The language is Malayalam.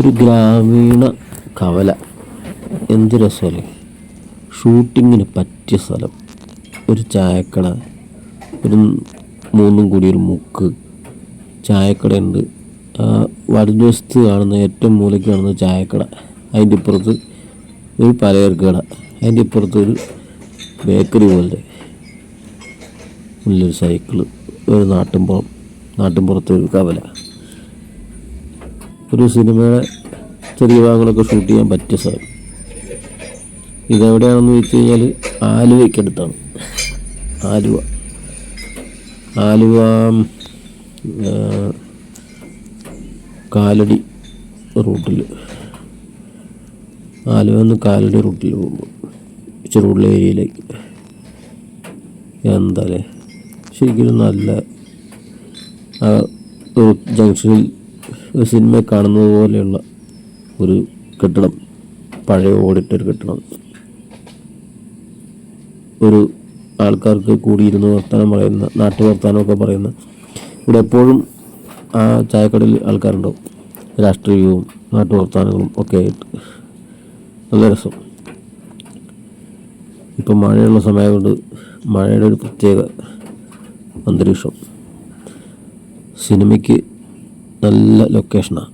ഒരു ഗ്രാമീണ കവല. എന്ത് രസമല്ലേ! ഷൂട്ടിങ്ങിന് പറ്റിയ സ്ഥലം. ഒരു ചായക്കട, ഒരു മൂന്നും കൂടി ഒരു മുക്ക് ചായക്കടയുണ്ട്. വലതുവശത്ത് കാണുന്ന ഏറ്റവും മൂലയ്ക്ക് കാണുന്ന ചായക്കട, അതിൻ്റെ ഇപ്പുറത്ത് ഒരു പലചരക്ക് കട, അതിൻ്റെ ഇപ്പുറത്ത് ഒരു ബേക്കറി പോലെ ഉള്ളൊരു സൈക്കിള്, ഒരു നാട്ടിൻപുറത്തെ ഒരു കവല. ഒരു സിനിമയുടെ ചെറിയ ഭാഗങ്ങളൊക്കെ ഷൂട്ട് ചെയ്യാൻ പറ്റിയ സ്ഥലം. ഇതെവിടെയാണെന്ന് വെച്ച് കഴിഞ്ഞാൽ ആലുവയ്ക്കടുത്താണ്. ആലുവ കാലടി റൂട്ടിൽ, ആലുവ നിന്ന് കാലടി റൂട്ടിൽ പോകുമ്പോൾ ചെറുപുള്ള ഏരിയയിലേക്ക്. എന്താല്ലേ, ശരിക്കും നല്ല ഒരു ജംഗ്ഷനിൽ ഒരു സിനിമ കാണുന്നത് പോലെയുള്ള ഒരു കെട്ടിടം, പഴയ ഓടിട്ടൊരു കെട്ടിടം. ഒരു ആൾക്കാർക്ക് കൂടിയിരുന്ന് വർത്തമാനം പറയുന്ന, നാട്ടുവർത്തമാനമൊക്കെ പറയുന്ന, ഇവിടെ എപ്പോഴും ആ ചായക്കടയിൽ ആൾക്കാരുണ്ടാവും. രാഷ്ട്രീയവും നാട്ടുവർത്തമാനങ്ങളും ഒക്കെ ആയിട്ട് നല്ല രസം. ഇപ്പം മഴയുള്ള സമയമുണ്ട്, മഴയുടെ ഒരു പ്രത്യേക അന്തരീക്ഷം. സിനിമയ്ക്ക് നല്ല ലൊക്കേഷനാണ്.